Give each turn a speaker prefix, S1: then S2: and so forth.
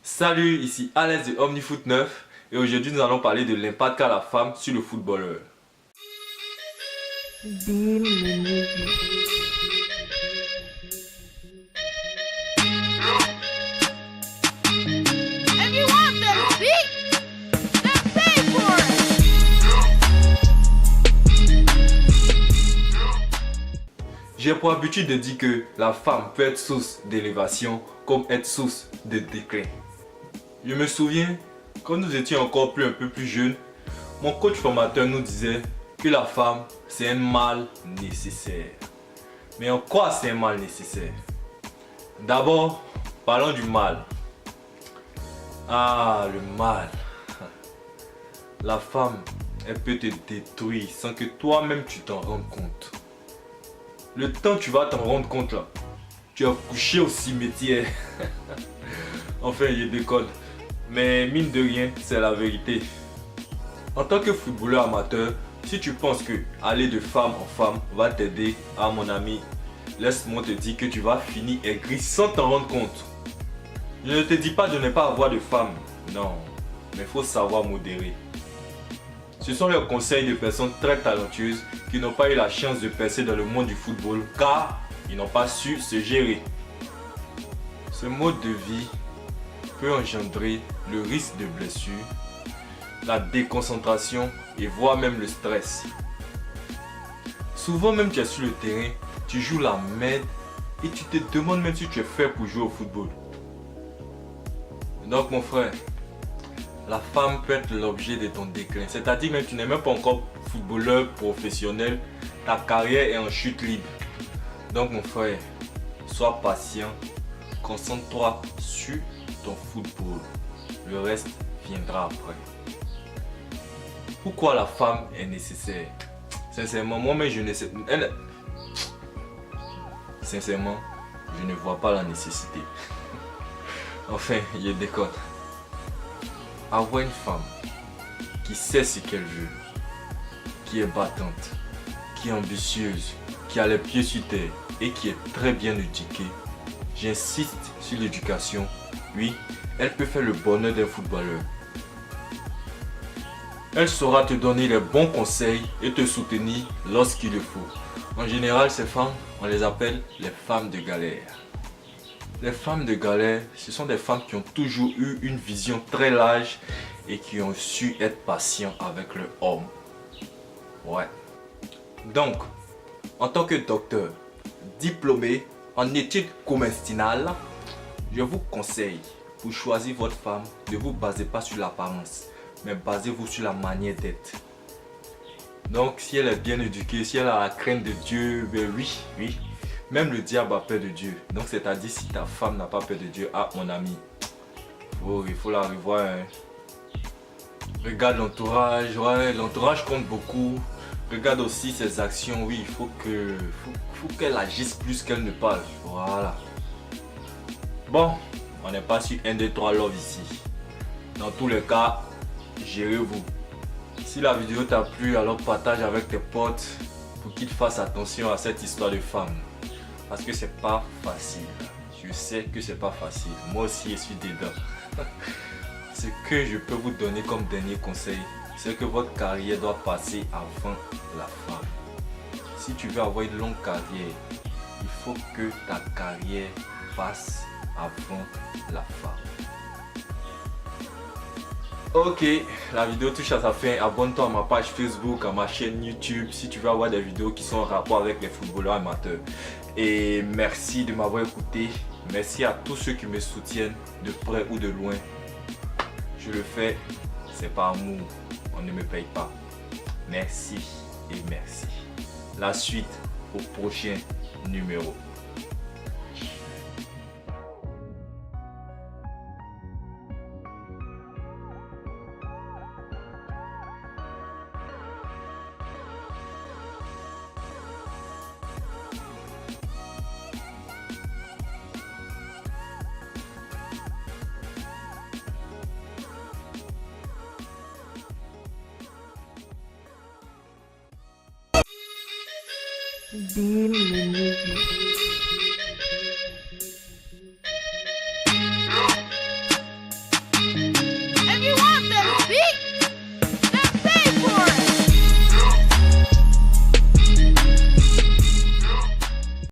S1: Salut, ici Alex de OmniFoot 9 et aujourd'hui nous allons parler de l'impact qu'a la femme sur le footballeur. J'ai pour habitude de dire que la femme peut être source d'élévation comme être source de déclin. Je me souviens, quand nous étions encore un peu plus jeunes, mon coach formateur nous disait que la femme c'est un mal nécessaire. Mais en quoi c'est un mal nécessaire? D'abord, parlons du mal. Ah, le mal. La femme, elle peut te détruire sans que toi-même tu t'en rendes compte. Le temps tu vas t'en rendre compte là, tu as couché au cimetière. Enfin, je déconne. Mais mine de rien, c'est la vérité. En tant que footballeur amateur, si tu penses que aller de femme en femme va t'aider, à mon ami, laisse-moi te dire que tu vas finir aigri sans t'en rendre compte. Je ne te dis pas de ne pas avoir de femme, non, mais il faut savoir modérer. Ce sont les conseils de personnes très talentueuses qui n'ont pas eu la chance de percer dans le monde du football car ils n'ont pas su se gérer. Ce mode de vie peut engendrer le risque de blessure, la déconcentration et voire même le stress. Souvent même tu es sur le terrain, tu joues la merde et tu te demandes même si tu es fait pour jouer au football. Donc mon frère, la femme peut être l'objet de ton déclin. C'est-à-dire que tu n'es même pas encore footballeur professionnel, ta carrière est en chute libre. Donc mon frère, sois patient, concentre-toi sur ton football. Le reste viendra après. Pourquoi la femme est nécessaire? Sincèrement, moi-même je ne sais... Sincèrement, je ne vois pas la nécessité. Enfin, je déconne. Avoir une femme qui sait ce qu'elle veut, qui est battante, qui est ambitieuse, qui a les pieds sur terre et qui est très bien éduquée. J'insiste sur l'éducation. Oui, elle peut faire le bonheur d'un footballeur. Elle saura te donner les bons conseils et te soutenir lorsqu'il le faut. En général, ces femmes, on les appelle les femmes de galère. Les femmes de galère, ce sont des femmes qui ont toujours eu une vision très large et qui ont su être patients avec leur homme. Ouais. Donc, en tant que docteur, diplômé en études comestinales, je vous conseille, pour choisir votre femme, ne vous basez pas sur l'apparence, mais basez-vous sur la manière d'être. Donc, si elle est bien éduquée, si elle a la crainte de Dieu, ben oui. Même le diable a peur de Dieu. Donc c'est-à-dire si ta femme n'a pas peur de Dieu, ah mon ami, il faut la revoir. Hein. Regarde l'entourage, ouais, l'entourage compte beaucoup. Regarde aussi ses actions, oui, il faut qu'elle agisse plus qu'elle ne parle. Voilà. Bon, on n'est pas sur 1, 2, 3 love ici. Dans tous les cas, gérez-vous. Si la vidéo t'a plu, alors partage avec tes potes pour qu'ils fassent attention à cette histoire de femme. Parce que c'est pas facile. Je sais que c'est pas facile. Moi aussi je suis dedans. Ce que je peux vous donner comme dernier conseil, c'est que votre carrière doit passer avant la femme. Si tu veux avoir une longue carrière, il faut que ta carrière passe avant la femme. Ok, la vidéo touche à sa fin. Abonne-toi à ma page Facebook, à ma chaîne YouTube si tu veux avoir des vidéos qui sont en rapport avec les footballeurs amateurs. Et merci de m'avoir écouté. Merci à tous ceux qui me soutiennent de près ou de loin. Je le fais, c'est par amour. On ne me paye pas. Merci et merci. La suite au prochain numéro.
S2: Be